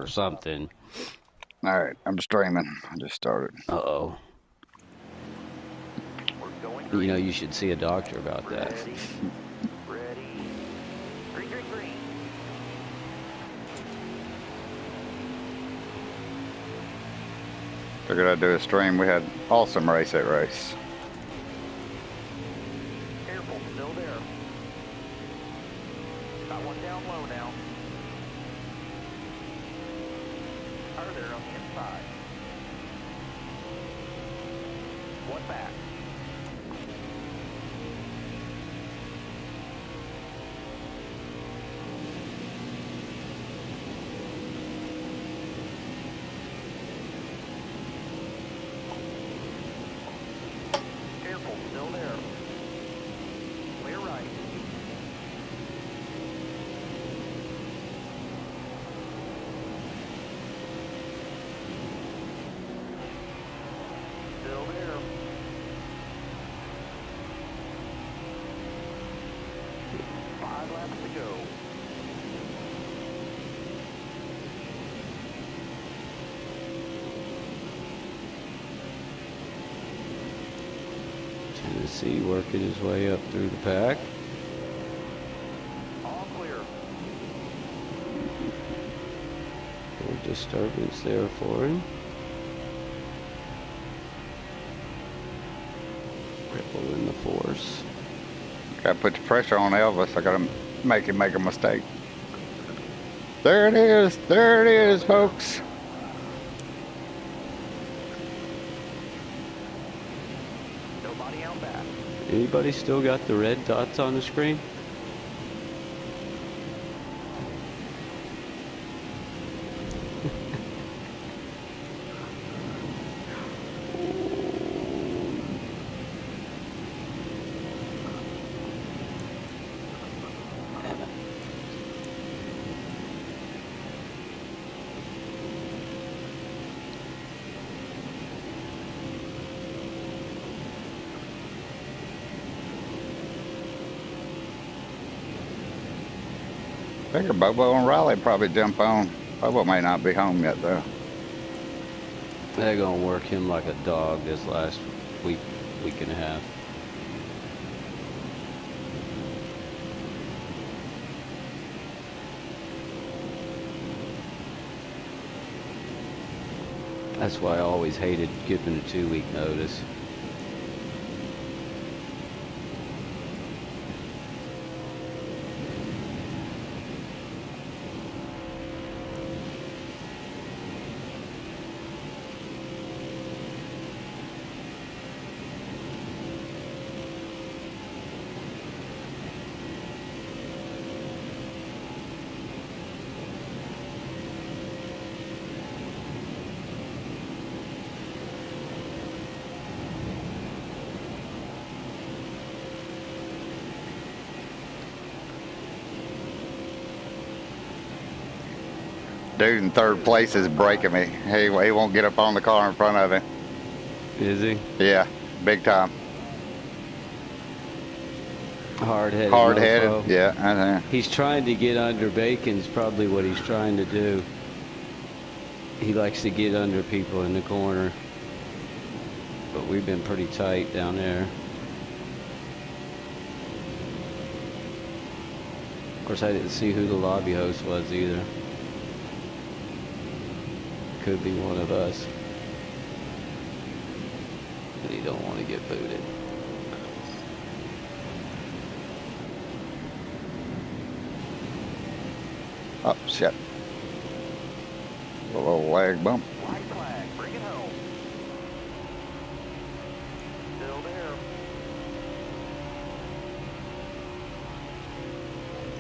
or something. Alright, I'm streaming. I just started. Uh-oh. You know, you should see a doctor about that. Ready. Green, green, green. Figured I'd do a stream. We had awesome race at race. Careful, still there. Got one down low now. Are there on the inside? One back. Careful, still there. Clear right. Still there. Five laps to go. Tennessee working his way up through the pack. All clear. No disturbance there for him. Ripple in the force. Gotta put the pressure on Elvis. I gotta make him make a mistake. There it is. There it is, folks. Nobody out back. Anybody still got the red dots on the screen? I figure Bobo and Riley probably jump on. Bobo may not be home yet, though. They're gonna work him like a dog this last week and a half. That's why I always hated giving a 2-week notice. Dude in third place is breaking me. He won't get up on the car in front of him. Is he? Yeah, big time. Hard-headed. Hard-headed. mofo. Yeah, I know. He's trying to get under Bacon's probably what he's trying to do. He likes to get under people in the corner. But we've been pretty tight down there. Of course, I didn't see who the lobby host was either. Could be one of us. But he don't want to get booted. Oh, shit. A little lag bump. White flag, bring it home. Still there.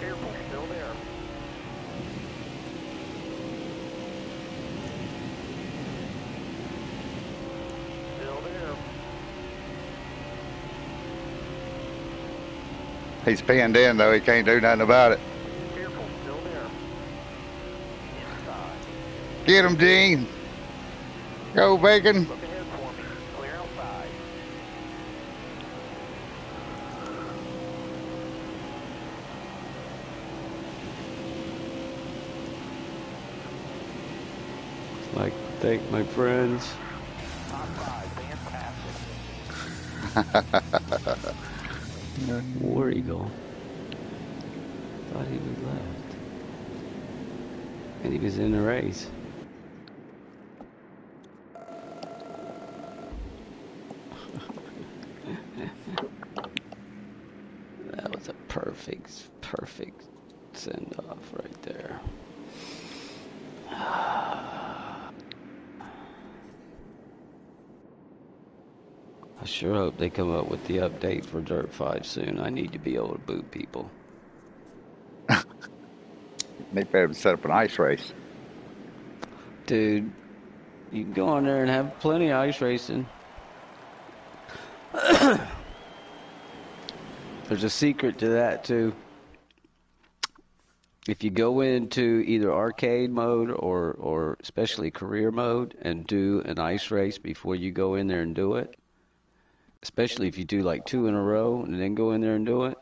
Careful, still there. Still there. He's pinned in, though. He can't do nothing about it. Careful, still there. Inside. Get him, Gene. Go, Bacon. Look ahead for me. Clear outside. Like, thank my friends. Top 5, fantastic. War Eagle. Thought he was left. And he was in the race. That was a perfect send-off right there. I sure hope they come up with the update for Dirt 5 soon. I need to be able to boot people. Need to be able to set up an ice race. Dude, you can go on there and have plenty of ice racing. There's a secret to that too. If you go into either arcade mode or especially career mode and do an ice race before you go in there and do it, especially if you do like 2 in a row and then go in there and do it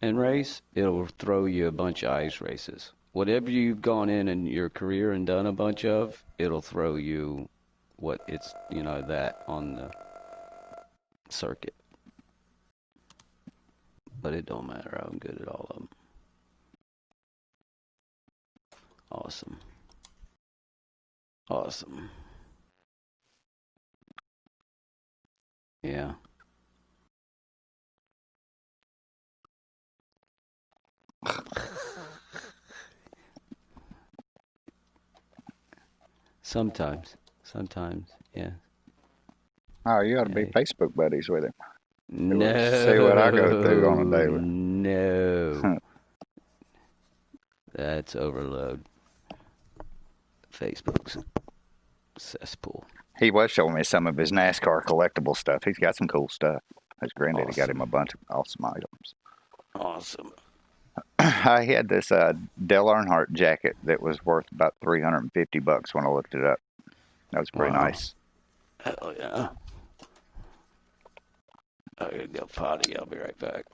and race, it'll throw you a bunch of ice races. Whatever you've gone in your career and done a bunch of, it'll throw you what it's, that on the circuit. But it don't matter. I'm good at all of them. Awesome. Awesome. Yeah. Sometimes, yeah. Oh, you ought to be Yeah. Facebook buddies with him. No. See what I go through on a daily. No. That's overload. Facebook's cesspool. He was showing me some of his NASCAR collectible stuff. He's got some cool stuff. His granddaddy got him a bunch of awesome items. Awesome. I had this Dale Earnhardt jacket that was worth about $350 when I looked it up. That was pretty nice. Hell yeah. I gotta go potty. I'll be right back.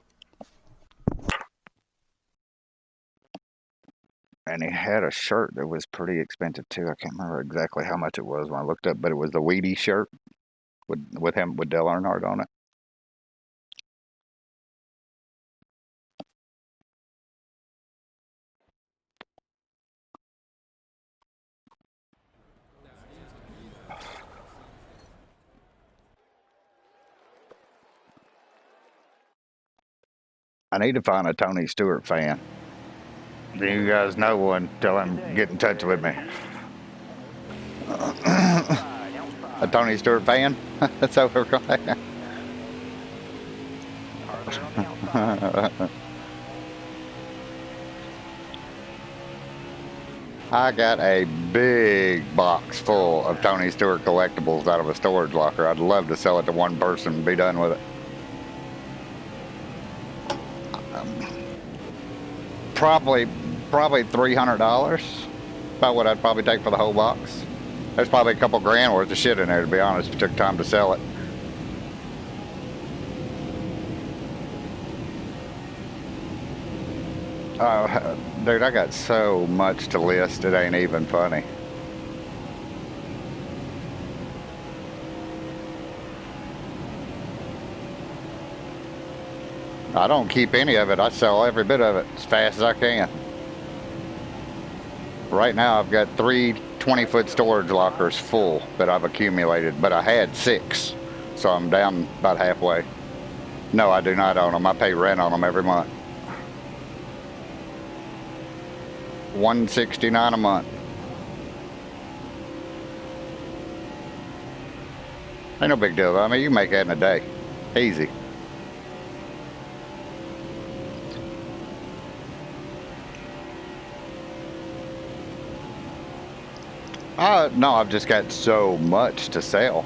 And he had a shirt that was pretty expensive too. I can't remember exactly how much it was when I looked up, but it was the Wheaties shirt with him with Dale Earnhardt on it. I need to find a Tony Stewart fan. Do you guys know one? Tell him get in touch with me. A Tony Stewart fan? That's what we're calling. I got a big box full of Tony Stewart collectibles out of a storage locker. I'd love to sell it to one person and be done with it. Probably $300. About what I'd probably take for the whole box. There's probably a couple grand worth of shit in there, to be honest, if it took time to sell it. Dude, I got so much to list, it ain't even funny. I don't keep any of it. I sell every bit of it as fast as I can. Right now, I've got 3 20-foot storage lockers full that I've accumulated, but I had 6, so I'm down about halfway. No, I do not own them. I pay rent on them every month. $169 a month. Ain't no big deal though. I mean, you can make that in a day. Easy. No, I've just got so much to sell.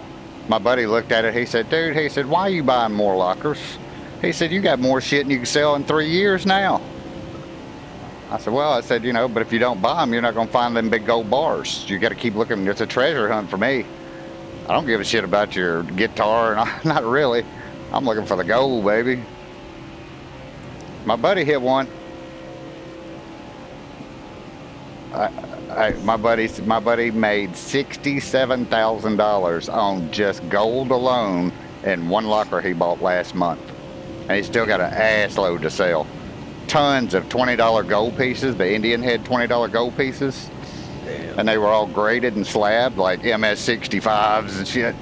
My buddy looked at it. He said, dude, he said, why are you buying more lockers? He said, you got more shit than you can sell in 3 years now. I said, well, I said, you know, but if you don't buy them, you're not going to find them big gold bars. You got to keep looking. It's a treasure hunt for me. I don't give a shit about your guitar. Not really. I'm looking for the gold, baby. My buddy hit one. My buddy made $67,000 on just gold alone in one locker he bought last month, and he's still got an ass load to sell. Tons of $20 gold pieces. The Indian had $20 gold pieces. Damn. And they were all graded and slabbed like MS-65s and shit.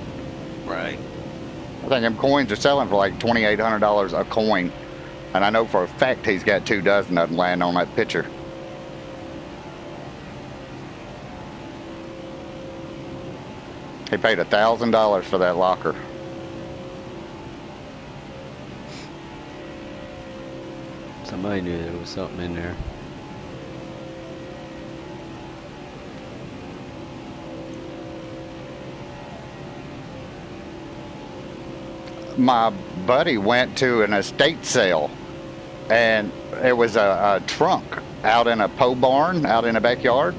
Right. I think them coins are selling for like $2,800 a coin. And I know for a fact he's got 2 dozen of them laying on that picture. He paid $1,000 for that locker. Somebody knew there was something in there. My buddy went to an estate sale, and it was a trunk out in a pole barn out in the backyard,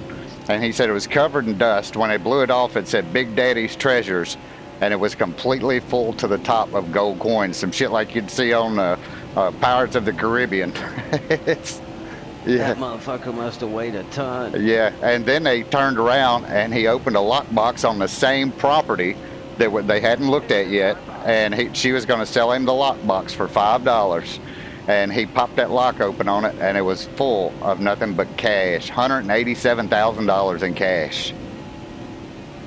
and he said it was covered in dust. When they blew it off, it said Big Daddy's Treasures, and it was completely full to the top of gold coins, some shit like you'd see on Pirates of the Caribbean. That motherfucker must have weighed a ton. Yeah, and then they turned around and he opened a lockbox on the same property that they hadn't looked at yet, and she was going to sell him the lockbox for $5, and he popped that lock open on it, and it was full of nothing but cash, $187,000 in cash.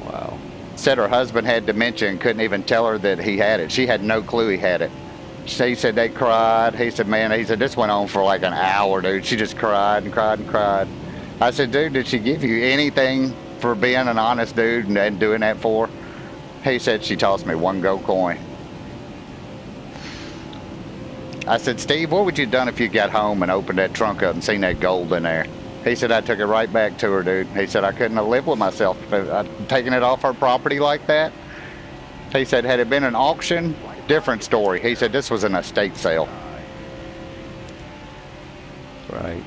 Wow. Said her husband had dementia and couldn't even tell her that he had it. She had no clue he had it. He said they cried. He said, man, this went on for like an hour, dude. She just cried and cried and cried. I said, dude, did she give you anything for being an honest dude and doing that for her? He said she tossed me 1 gold coin. I said, Steve, what would you have done if you got home and opened that trunk up and seen that gold in there? He said, I took it right back to her, dude. He said, I couldn't have lived with myself if I'd taken it off her property like that. He said, had it been an auction, different story. He said, this was an estate sale. Right.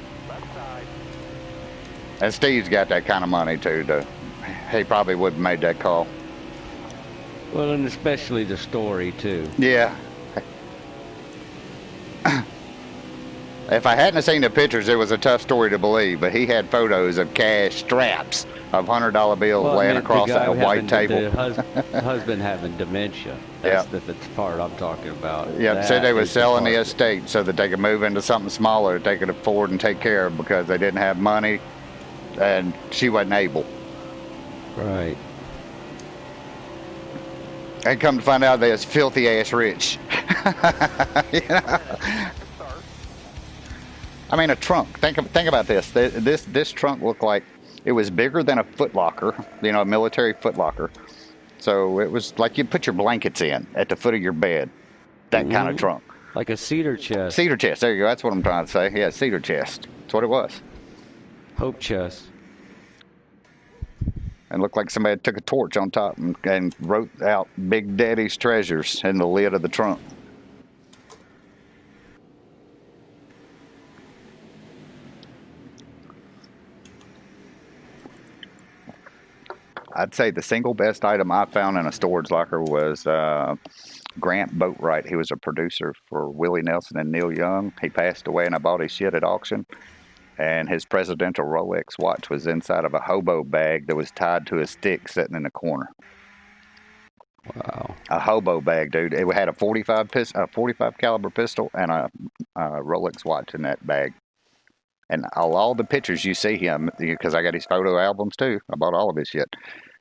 And Steve's got that kind of money, too. He probably would have made that call. Well, and especially the story, too. Yeah. If I hadn't seen the pictures, it was a tough story to believe, but he had photos of cash straps of $100 bills laying across that white table. The husband having dementia. That's the part I'm talking about. Yeah, said they were selling the estate so that they could move into something smaller that they could afford and take care of because they didn't have money and she wasn't able. Right. And come to find out they was filthy ass rich. You know? I mean, a trunk. Think about this. This trunk looked like it was bigger than a Foot Locker, you know, a military Foot Locker. So it was like you put your blankets in at the foot of your bed. That kind of trunk. Like a cedar chest. Cedar chest. There you go. That's what I'm trying to say. Yeah, cedar chest. That's what it was. Hope chest. And looked like somebody took a torch on top and wrote out Big Daddy's Treasures in the lid of the trunk. I'd say the single best item I found in a storage locker was Grant Boatwright. He was a producer for Willie Nelson and Neil Young. He passed away and I bought his shit at auction. And his presidential Rolex watch was inside of a hobo bag that was tied to a stick sitting in the corner. Wow. A hobo bag, dude. It had a 45 caliber pistol and a Rolex watch in that bag. And all the pictures you see him, because I got his photo albums too. I bought all of his shit.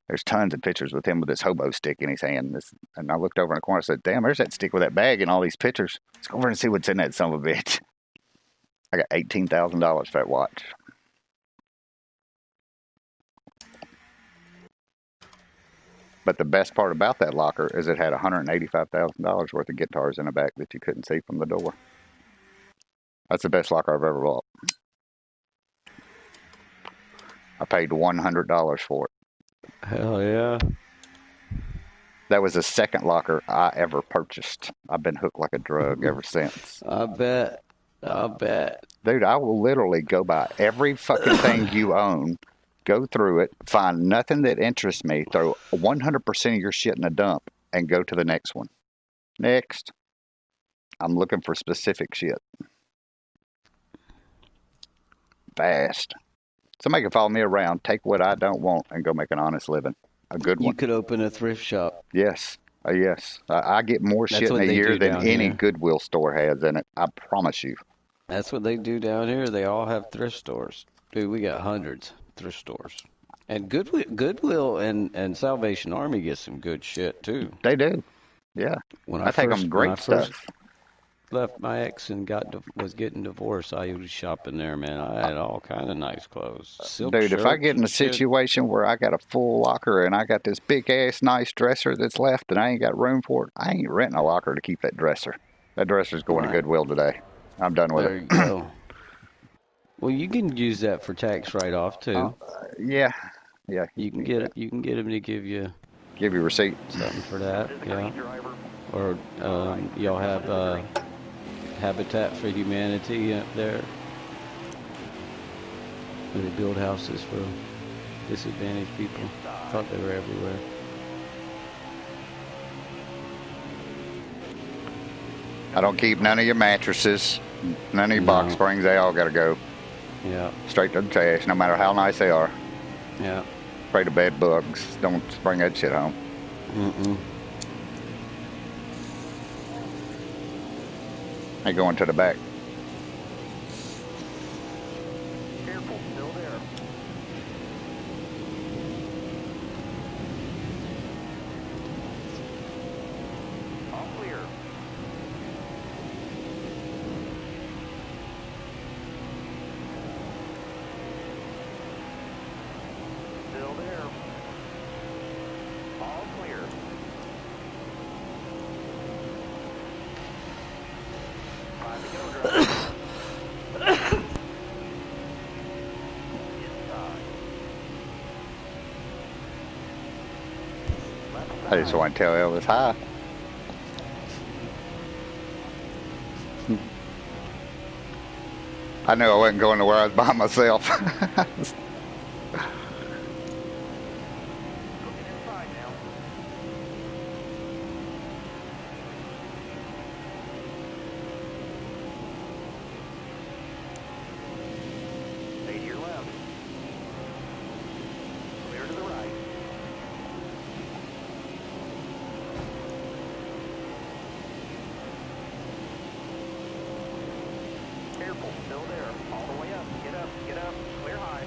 There's tons of pictures with him with this hobo stick in his hand. And I looked over in the corner and said, damn, there's that stick with that bag and all these pictures. Let's go over and see what's in that son of a bitch. I got $18,000 for that watch. But the best part about that locker is it had $185,000 worth of guitars in the back that you couldn't see from the door. That's the best locker I've ever bought. I paid $100 for it. Hell yeah. That was the second locker I ever purchased. I've been hooked like a drug ever since. I bet. Dude, I will literally go by every fucking thing you own, go through it, find nothing that interests me, throw 100% of your shit in a dump, and go to the next one. Next. I'm looking for specific shit. Fast. Somebody can follow me around, take what I don't want, and go make an honest living. A good You one. could open a thrift shop. Yes. Yes. I get more That's shit in what a they year do than down any here. Goodwill store has in it. I promise you. That's what they do down here. They all have thrift stores. Dude, we got hundreds of thrift stores. And Goodwill and Salvation Army get some good shit too. They do. Yeah. When I take them when I great first stuff. left my ex and was getting divorced, I was shopping there, man. I had all kind of nice clothes, silk Dude, if I shirts get in and a shit. situation where I got a full locker and I got this big ass nice dresser that's left and I ain't got room for it, I ain't renting a locker to keep that dresser. That dresser's going to Right. Goodwill today. I'm done with There it. you go. Well, you can use that for tax write-off too. Yeah. Yeah. You can get it. You can get them to give you Give you a receipt. something for that. Yeah. Or y'all have Habitat for Humanity up there, where they build houses for disadvantaged people. I thought they were everywhere. I don't keep none of your mattresses, none of your box No. springs. They all got to go Yeah. straight to the trash, no matter how nice they are. Yeah. Afraid of bed bugs. Don't bring that shit home. Mm-mm. They going to the back. Careful, still there. All clear. Still there. All clear. Time to go, driver. Inside. Left I just side. want to tell Elvis hi. I knew I wasn't going to where I was by myself. Looking inside now. Stay to your left. Clear to the right. Careful, still there. All the way up. Get up. Clear high.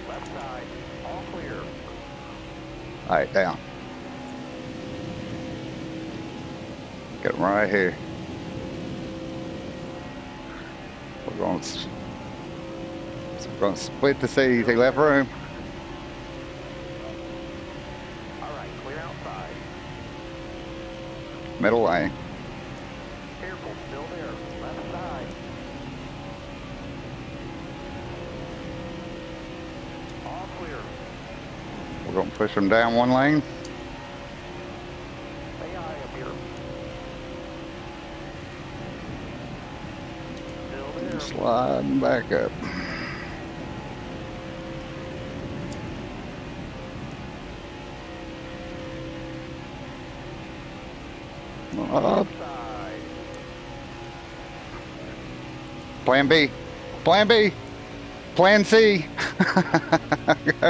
Left side. All clear. All right, down. Get them right here. We're going to split the seats. He left room. All right, clear outside. Middle lane. Careful, still there. Left side. All clear. We're going to push them down one lane. Stay high up here. Still there. Sliding back up. Up. Side. Plan B. Plan B. Plan C.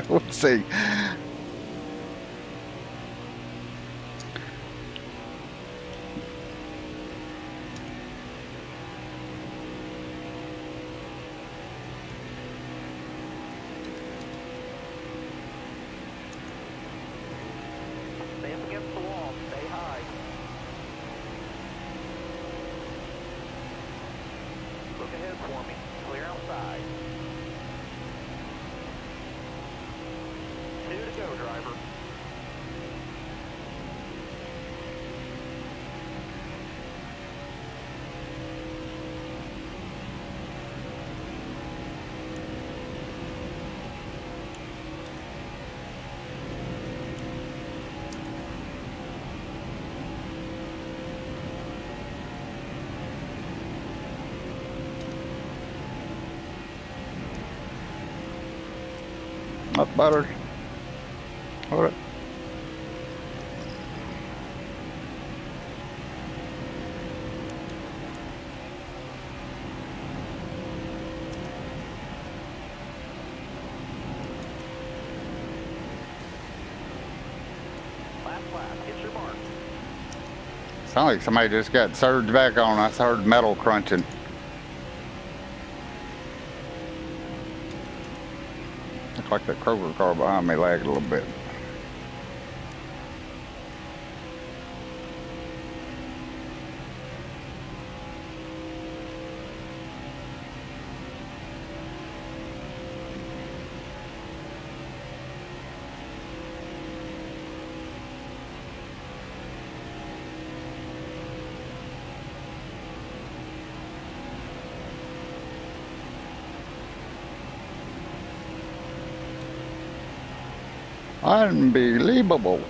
Let's see. Stay up against the wall. Stay high. Look ahead for me. Clear outside. 2 to go, driver. Up butter. Hold it. class. Hit your mark. Sound like somebody just got surged back on. I heard metal crunching. Looks like that Kroger car behind me lagged a little bit. Unbelievable.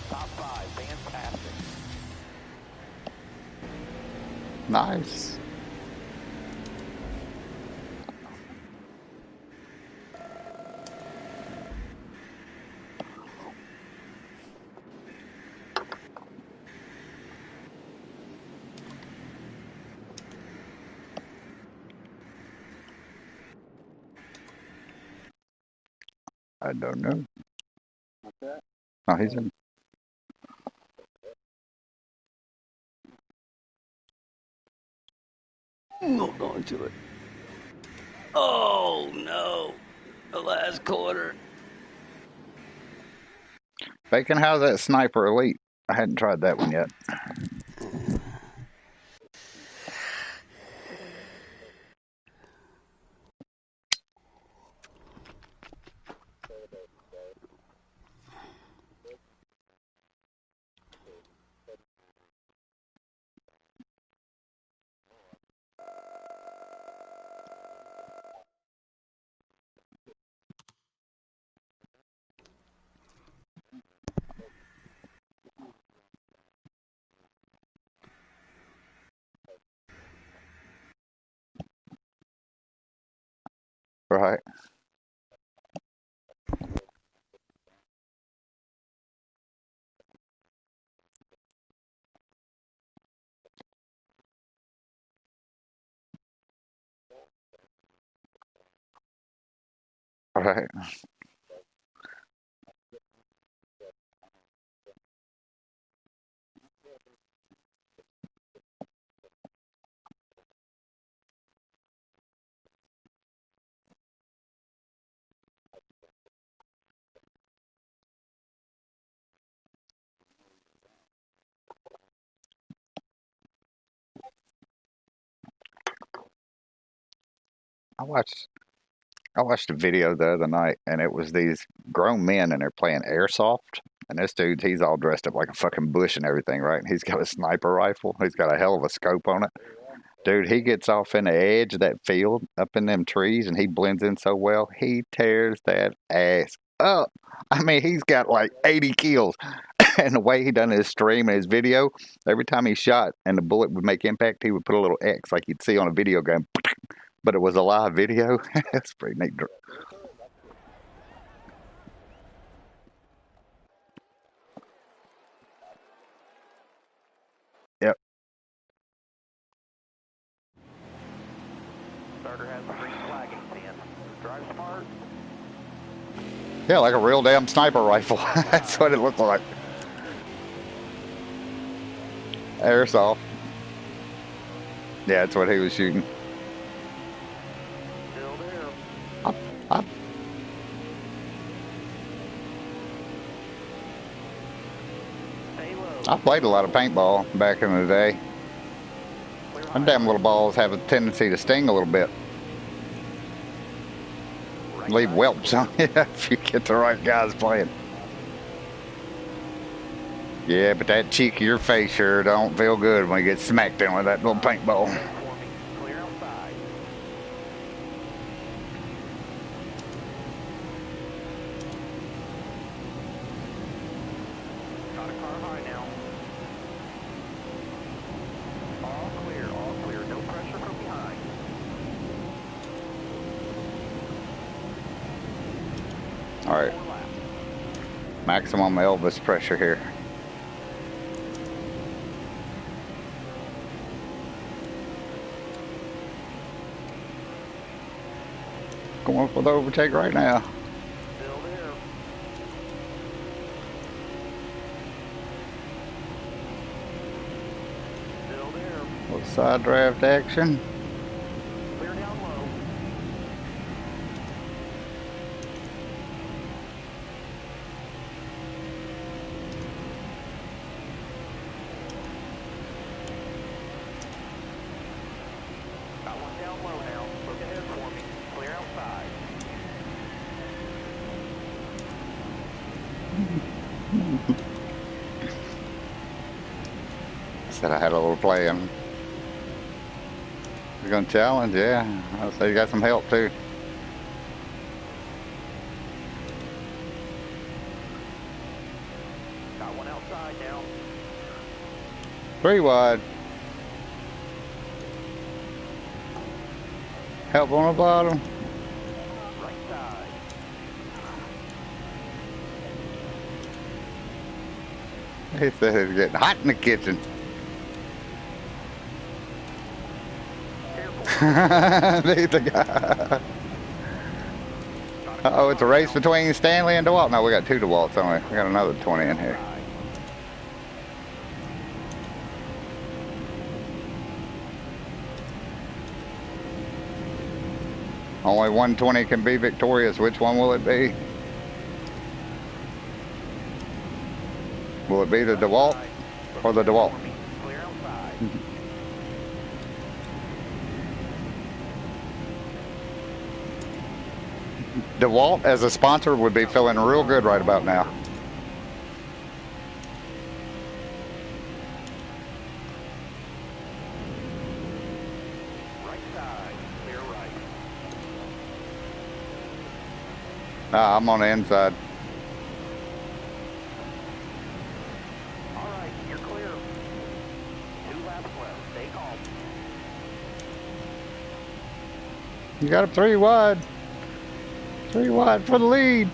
Top 5. Fantastic. Nice. I don't know. Oh, he's in. Hold on to it. Oh no! The last quarter. Bacon, how's that Sniper Elite? I hadn't tried that one yet. Right. Right. I watched a video the other night, and it was these grown men, and they're playing airsoft. And this dude, he's all dressed up like a fucking bush and everything, right? And he's got a sniper rifle. He's got a hell of a scope on it. Dude, he gets off in the edge of that field, up in them trees, and he blends in so well. He tears that ass up. I mean, he's got like 80 kills. And the way he done his stream and his video, every time he shot and the bullet would make impact, he would put a little X like you'd see on a video game. But it was a live video. That's pretty neat. Yep. Starter has the green flag in his hand. Drive smart. Yeah, like a real damn sniper rifle. That's what it looked like. Airsoft. Yeah, that's what he was shooting. Still there. Up. Stay low. I played a lot of paintball back in the day. Clear Them high. damn little balls have a tendency to sting a little bit. Right Leave side. whelps on you if you get the right guys playing. Yeah, but that cheek of your face sure don't feel good when you get smacked in with that little paintball. Forming. Clear outside. Got a car high now. All clear, all clear. No pressure from behind. All right, 4 laps. maximum Elvis pressure here. Going for the overtake right now. Still there. Side draft action. Clear down low. Got one down low now. Look ahead for me. Clear outside. Said I had a little plan. You're gonna challenge, yeah. I'll say you got some help too. Got one outside now. 3 wide. Help on the bottom. Right side. He said it's getting hot in the kitchen. Careful. There's the guy. Uh-oh, it's a race between Stanley and DeWalt. No, we got 2 DeWalts only. We got another 20 in here. Only 120 can be victorious. Which one will it be? Will it be the DeWalt or the DeWalt? Clear outside. DeWalt as a sponsor would be feeling real good right about now. Right side. Clear right. Nah, I'm on the inside. All right, you're clear. 2 laps left. Stay calm. You got him 3 wide. 3 wide for the lead.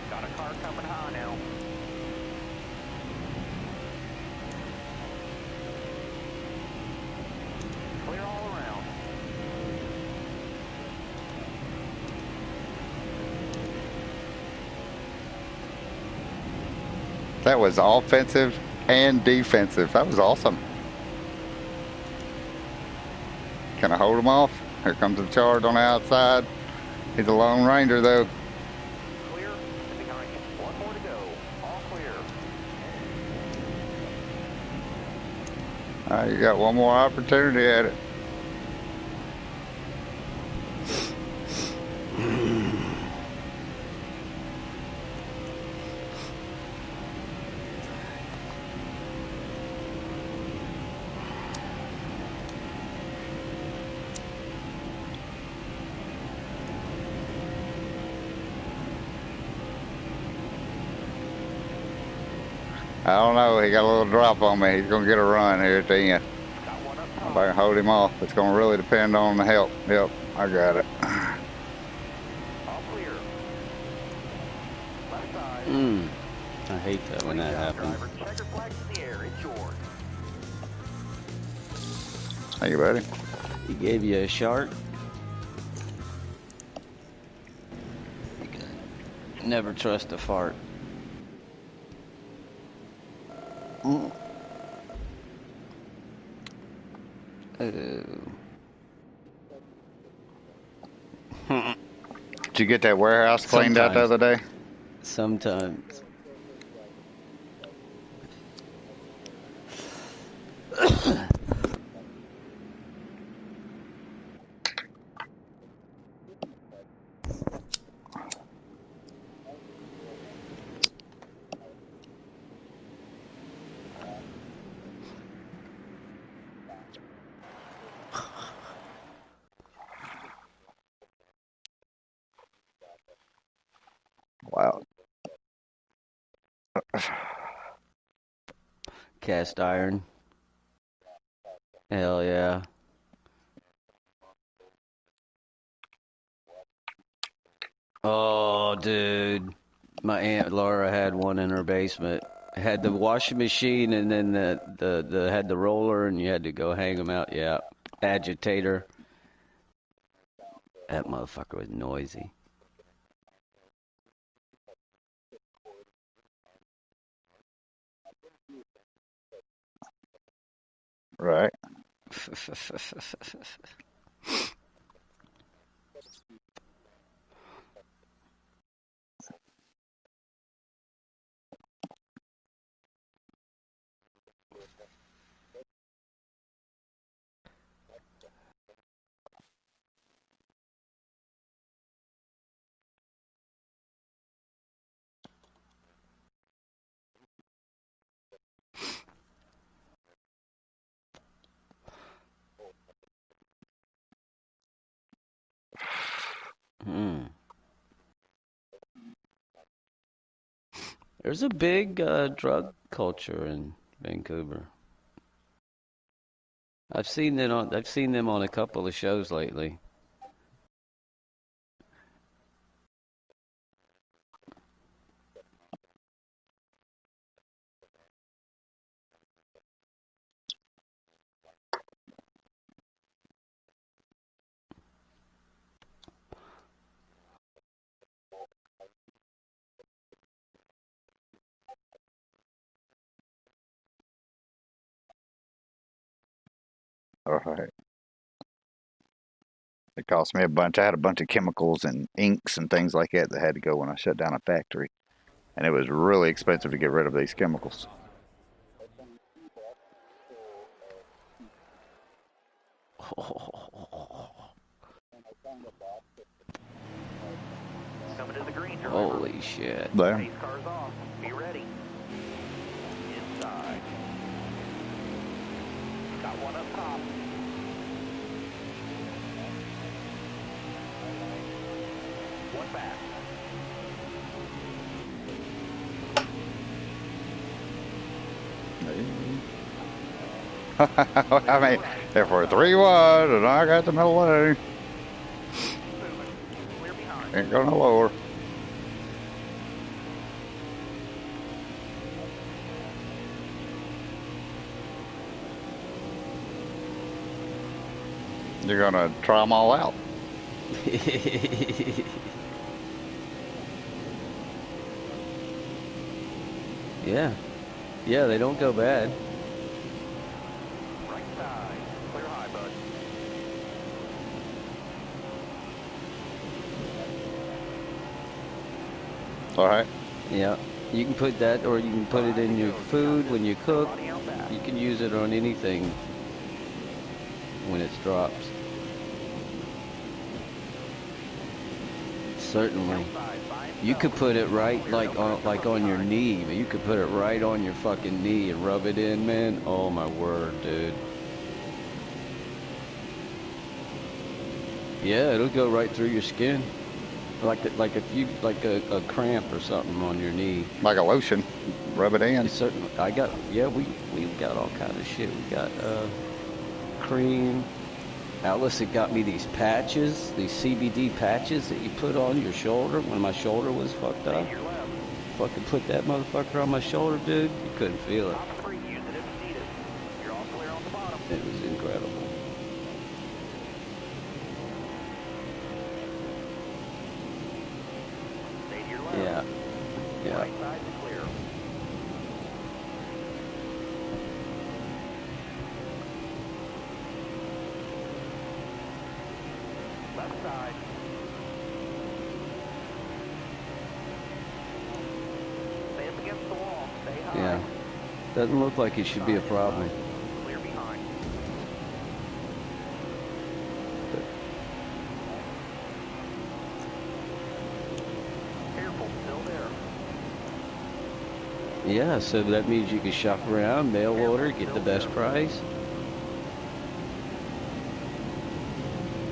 Got a car coming high now. Clear all around. That was offensive and defensive. That was awesome. Can I hold him off? Here comes the charge on the outside. He's a Lone Ranger though. Clear. And behind you. 1 more to go. All clear. All right, you got one more opportunity at it. I don't know. He got a little drop on me. He's going to get a run here at the end. Got one up top. If I can hold him off, it's going to really depend on the help. Yep, I got it. All clear. Left side. I hate that when that happens. Driver, checker flag in the air. It's yours. Hey, buddy. He gave you a shark. Never trust a fart. Oh. Did you get that warehouse cleaned out the other day? Sometimes. Wow. Cast iron. Hell yeah. Oh, dude. My Aunt Laura had one in her basement. It had the washing machine and then the had the roller and you had to go hang them out. Yeah. Agitator. That motherfucker was noisy. Right. Hmm. There's a big drug culture in Vancouver. I've seen them on a couple of shows lately. All right. It cost me a bunch. I had a bunch of chemicals and inks and things like that that had to go when I shut down a factory. And it was really expensive to get rid of these chemicals. Coming to the green, driver. Holy shit. There. Pace car's off. Be ready. Inside. Got one up top. One back. I mean, if we're 3 wide and I got the middle lane, Moving. Clear behind. ain't gonna lower. You're gonna try them all out. Yeah. Yeah, they don't go bad. Right side. Clear high, bud. All right. Yeah. You can put that, or you can put it in your food when you cook. Body out back. You can use it on anything when it drops. Certainly. Outside by You himself. could put it right like on your knee. You could put it right on your fucking knee and rub it in, man. Oh my word, dude. Yeah, it'll go right through your skin. Like if you like a cramp or something on your knee. Like a lotion. Rub it in. It's certainly we got all kind of shit. We got cream. Alice had got me these patches, these CBD patches that you put on your shoulder when my shoulder was fucked up. Take your left. Fucking put that motherfucker on my shoulder, dude. You couldn't feel it. Top three. Use it if you need it. You're all clear on the bottom. It was incredible. Stay to your left. Yeah. Yeah. Right side is clear. Left side. Stay up against the wall. Stay high. Yeah. Doesn't look like it should be a problem. Clear behind. Careful, still there. Yeah, so that means you can shop around, mail order, get the best price.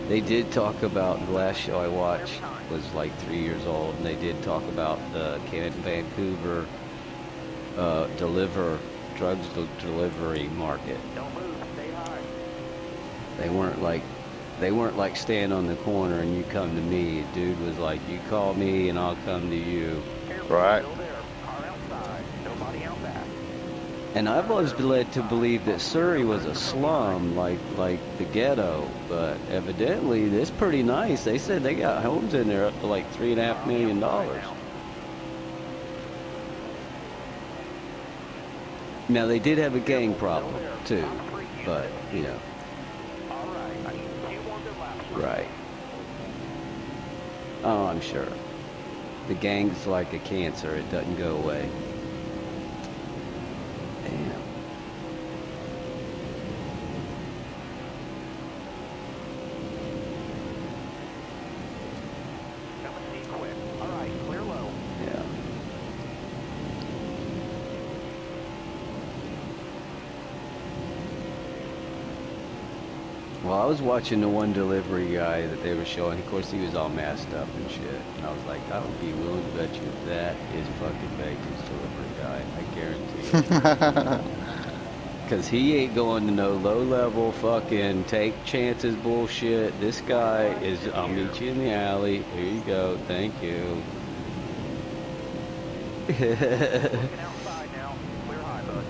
They did talk about, the last show I watched was like 3 years old, and they did talk about the Vancouver drugs delivery market. Don't move. Stay high. They weren't like staying on the corner and you come to me. The dude was like, you call me and I'll come to you. Careful, Right. still there. Car outside. Nobody out back. And I've always been led to believe that Surrey was a slum, like the ghetto, but evidently it's pretty nice. They said they got homes in there up to like $3.5 million. Now they did have a gang problem too. But, you know. All right, I need 2 more good laps. Right. Oh, I'm sure. The gang's like a cancer. It doesn't go away. Damn. Coming to you quick. All right, clear low. Yeah. Well, I was watching the one delivery guy that they were showing. Of course, he was all masked up and shit. And I was like, I would be willing to bet you that is fucking Bacon's delivery guy. I guarantee it. Because he ain't going to no low-level fucking take chances bullshit. This guy is, I'll meet you in the alley. Here you go. Thank you. Looking outside now. Clear high, bud.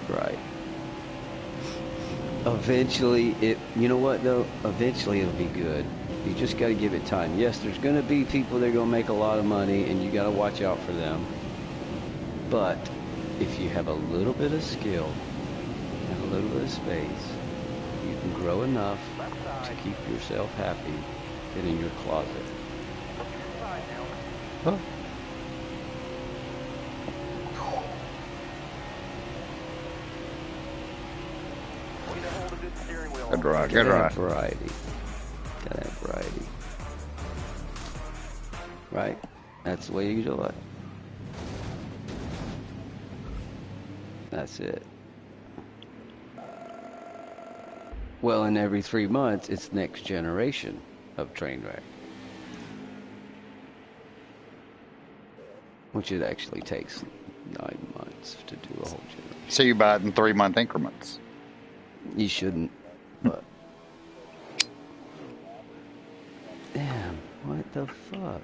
Right. Eventually, you know what though? Eventually it'll be good. You just got to give it time. Yes, there's going to be people that are going to make a lot of money, and you got to watch out for them. But if you have a little bit of skill and a little bit of space, you can grow enough to keep yourself happy and in your closet. Looking inside now. Huh? Way to hold a good steering wheel. Good ride, good Gotta have ride. variety. Gotta have variety. Right? That's the way you do it. That's it. Well, and every 3 months, it's next generation of train wreck. Which it actually takes 9 months to do a whole generation. So you buy it in 3-month increments. You shouldn't, but... Damn, what the fuck?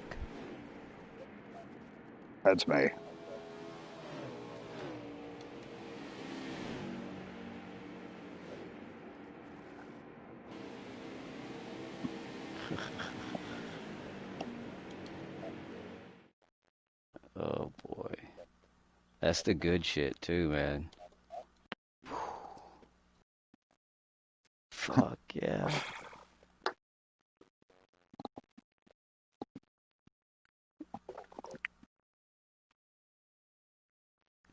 That's me. Oh boy. That's the good shit too, man. Fuck yeah.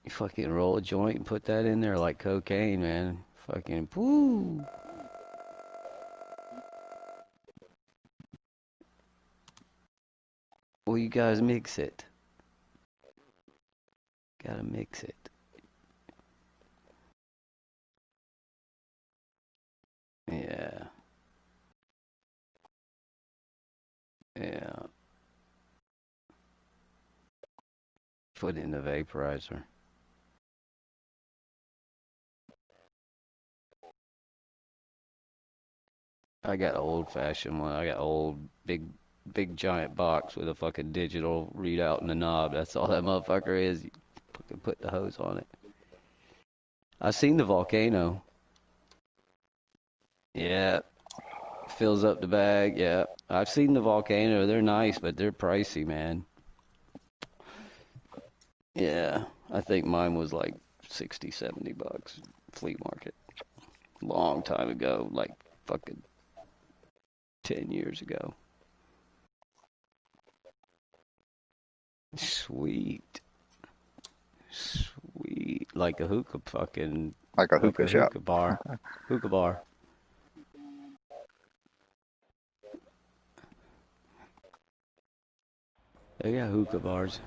You fucking roll a joint and put that in there like cocaine, man. Fucking woo. Well, you guys mix it. Gotta mix it. Yeah. Yeah. Put it in the vaporizer. I got old-fashioned one. I got old, big giant box with a fucking digital readout and a knob. That's all that motherfucker is. You fucking put the hose on it. I've seen the volcano. Yeah. Fills up the bag. Yeah. I've seen the volcano. They're nice, but they're pricey, man. Yeah. I think mine was like 60, 70 bucks. Flea market. Long time ago. Like fucking 10 years ago. Sweet. Sweet. Like a hookah fucking... Like a hookah shop. Hookah bar. Hookah bar. They got hookah bars.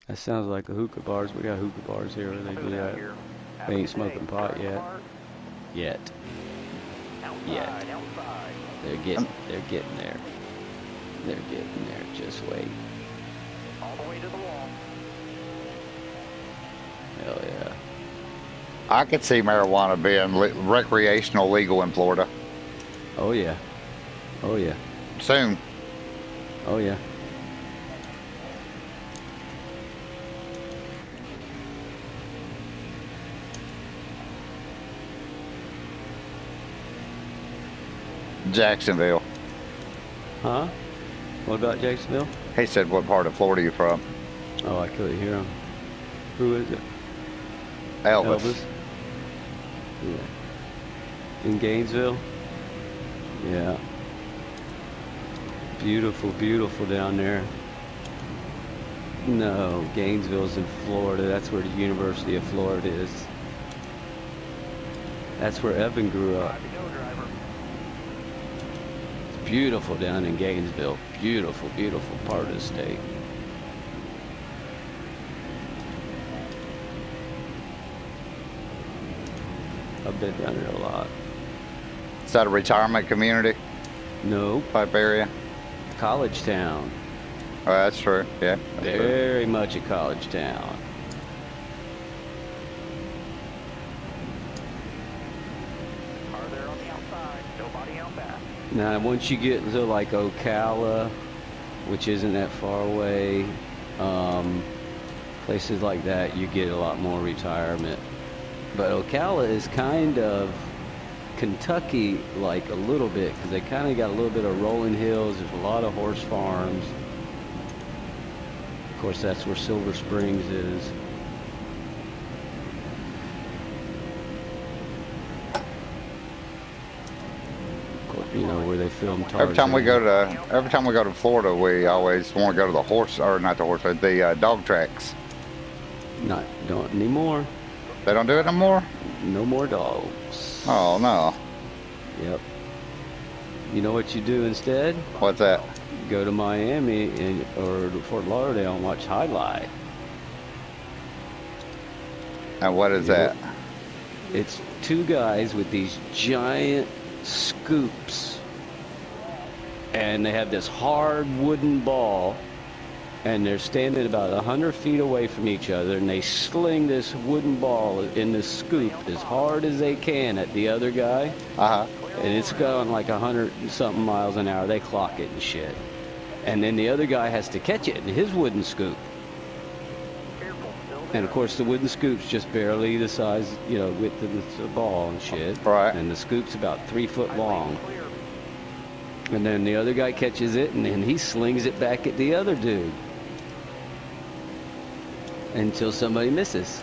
That sounds like a hookah bars. We got hookah bars here where they do that. They ain't smoking pot yet. Yet. Outside. They're getting there. They're getting there. Just wait. All the way to the wall. Hell yeah. I could see marijuana being recreational legal in Florida Oh yeah. Oh yeah. soon. Oh yeah. Jacksonville. Huh? What about Jacksonville? He said, what part of Florida you from? Oh, I couldn't hear him. Who is it? Elvis. Yeah. In Gainesville? Yeah. Beautiful, beautiful down there. No, Gainesville's in Florida. That's where the University of Florida is. That's where Evan grew up. It's beautiful down in Gainesville. Beautiful, beautiful part of the state. I've been down there a lot. Is that a retirement community Nope. type area? College town. Oh, that's true. Yeah. That's true. Very much a college town. Car there on the outside. Nobody out back. Now, once you get into like Ocala, which isn't that far away, places like that, you get a lot more retirement. But Ocala is kind of Kentucky like a little bit, because they kind of got a little bit of rolling hills. There's a lot of horse farms. Of course, that's where Silver Springs is. Of course, you know where they film Tarzan. Every time we go to Florida, we always want to go to the horse, or not the horse, but the dog tracks. Not don't anymore. They don't do it no more? No more dogs. Oh, no. Yep. You know what you do instead? What's that? Go to Miami or to Fort Lauderdale and watch highlight. And what is that? It's two guys with these giant scoops, and they have this hard wooden ball, and they're standing about 100 feet away from each other, and they sling this wooden ball in this scoop as hard as they can at the other guy. Uh-huh. And it's going like 100 and something miles an hour. They clock it and shit. And then the other guy has to catch it in his wooden scoop. And of course the wooden scoop's just barely the size, you know, width of the ball and shit. Right. And the scoop's about 3 foot long. And then the other guy catches it, and then he slings it back at the other dude. Until somebody misses.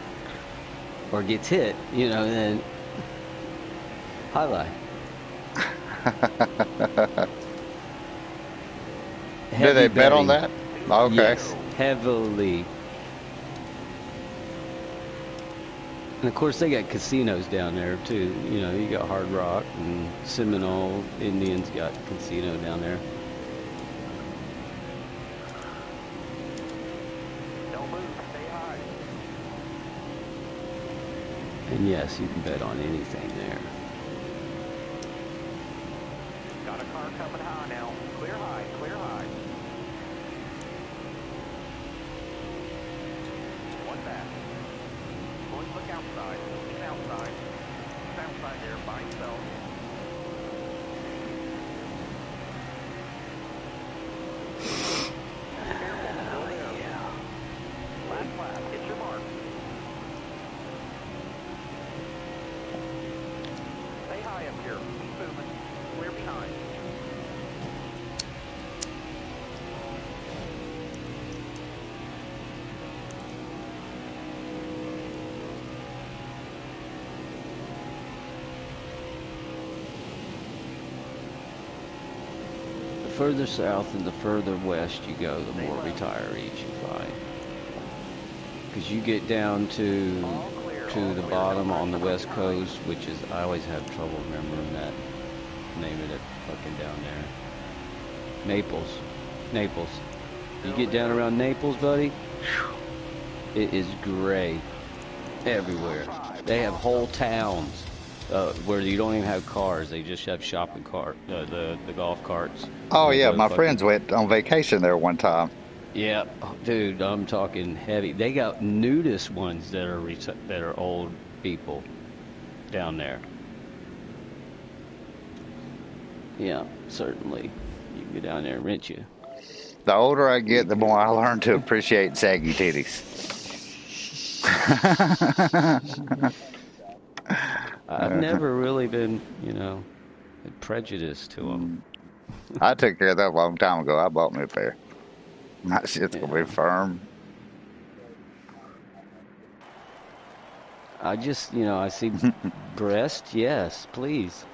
Or gets hit, you know, and then highlight. Do they bet on that? Okay. Yes, heavily. And of course, they got casinos down there too. You know, you got Hard Rock and Seminole Indians got a casino down there. Don't move. Stay high. And yes, you can bet on anything there. Got a car coming high now. Clear high. Clear high. One back. Boys, look outside. He's outside. He's outside there by himself. Careful, still there. Last lap. Hit your mark. Stay high up here. Keep moving. Clear behind. The further south and the further west you go, the more retirees you find. Because you get down to the bottom on the west coast, which is, I always have trouble remembering that name of it fucking down there. Naples. You get down around Naples, buddy, it is gray everywhere. They have whole towns where you don't even have cars. They just have shopping cart, the golf carts. Oh, yeah. My friends went on vacation there one time. Yeah, dude, I'm talking heavy. They got nudist ones that are old people down there. Yeah, certainly. You can go down there and rent you. The older I get, the more I learn to appreciate saggy titties. I've never really been, you know, prejudice to them. I took care of that a long time ago. I bought me a pair. My shit's gonna Yeah. be firm. I just, I see breast. Yes, please.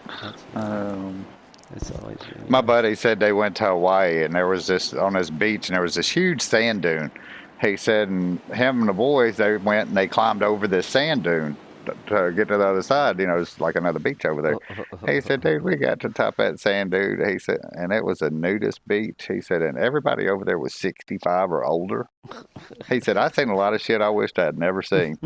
That's always, My buddy said they went to Hawaii and there was this on this beach and there was this huge sand dune. He said, and him and the boys, they went and they climbed over this sand dune to get to the other side. It's like another beach over there. He said, dude, we got to top that sand dune. He said, and it was a nudist beach. He said, and everybody over there was 65 or older. He said, I seen a lot of shit I wished I'd never seen.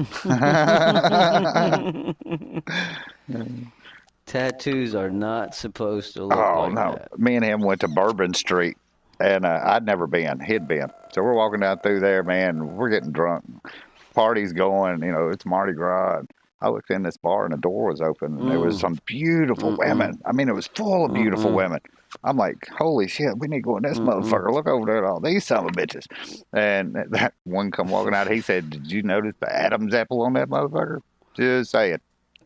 Tattoos are not supposed to look Oh like no! that. Me and him went to Bourbon Street, and I'd never been. He'd been. So we're walking down through there, man. We're getting drunk. Party's going. It's Mardi Gras. I looked in this bar, and the door was open, and there was some beautiful women. I mean, it was full of beautiful women. I'm like, holy shit, we need to go in this motherfucker. Look over there at all these son of bitches. And that one come walking out. He said, "Did you notice the Adam's apple on that motherfucker?" Just saying.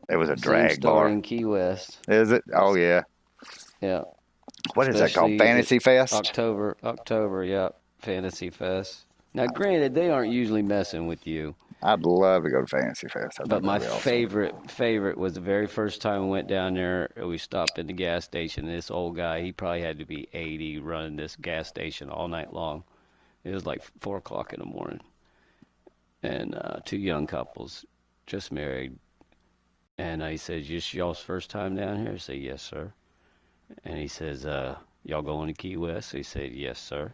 It was a Same drag story bar. in Key West. Is it? Oh yeah. Yeah. What is that called? Especially Fantasy Fest? October, yeah. Fantasy Fest. Now, granted, they aren't usually messing with you. I'd love to go to Fantasy Fest. But my favorite was the very first time we went down there. We stopped at the gas station. This old guy, he probably had to be 80, running this gas station all night long. It was like 4 o'clock in the morning. And two young couples, just married. And he says, "This y'all's first time down here?" I say, "Yes, sir." And he says, "Y'all going to Key West?" He said, "Yes, sir."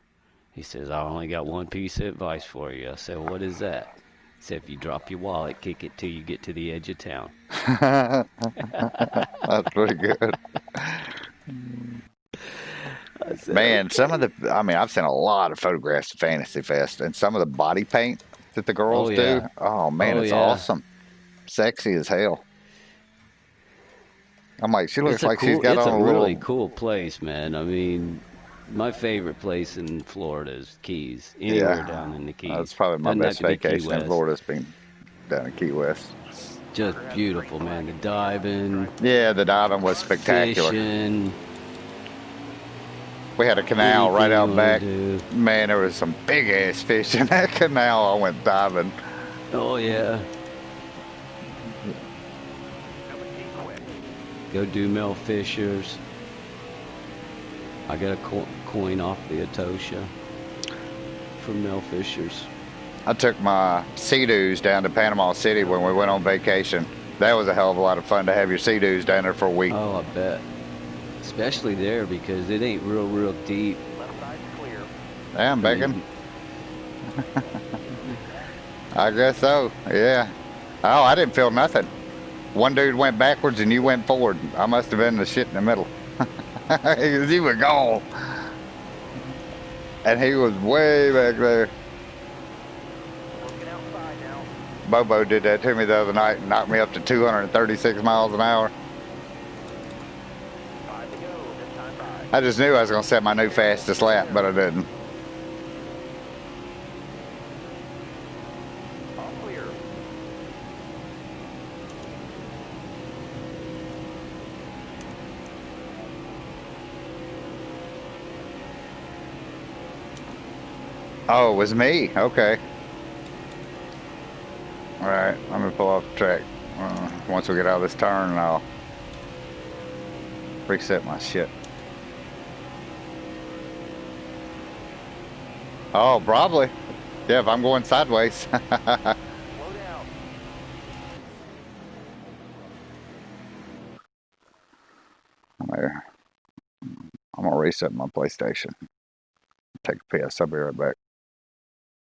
He says, "I only got one piece of advice for you." I said, "What is that?" He said, "If you drop your wallet, kick it till you get to the edge of town." That's pretty good. Said, Man, okay. I've seen a lot of photographs of Fantasy Fest and some of the body paint that the girls do. Oh, man, it's awesome. Sexy as hell. I'm like, she looks like she's got on a little... really cool place, man. I mean, my favorite place in Florida is Keys. Anywhere down in the Keys. That's probably my best vacation in Florida's been down in Key West. Just beautiful, man. The diving. Yeah, the diving was spectacular. Fishing. We had a canal right out back. Man, there was some big ass fish in that canal. I went diving. Oh yeah. Go do Mel Fisher's. I got a coin off the Atosha from Mel Fisher's. I took my Sea-Doos down to Panama City when we went on vacation. That was a hell of a lot of fun to have your Sea-Doos down there for a week. Oh, I bet. Especially there because it ain't real deep. Left side's clear. Damn, bacon. I guess so, yeah. Oh, I didn't feel nothing. One dude went backwards and you went forward. I must have been the shit in the middle. He was gone. And he was way back there. Looking outside now. Bobo did that to me the other night and knocked me up to 236 miles an hour. 5 to go. This time by. I just knew I was going to set my new fastest lap, but I didn't. All clear. Oh, it was me. Okay. All right, let me pull off the track. Once we get out of this turn, I'll reset my shit. Oh, probably. Yeah, if I'm going sideways. Slow down. There. I'm going to reset my PlayStation. Take a piss. I'll be right back.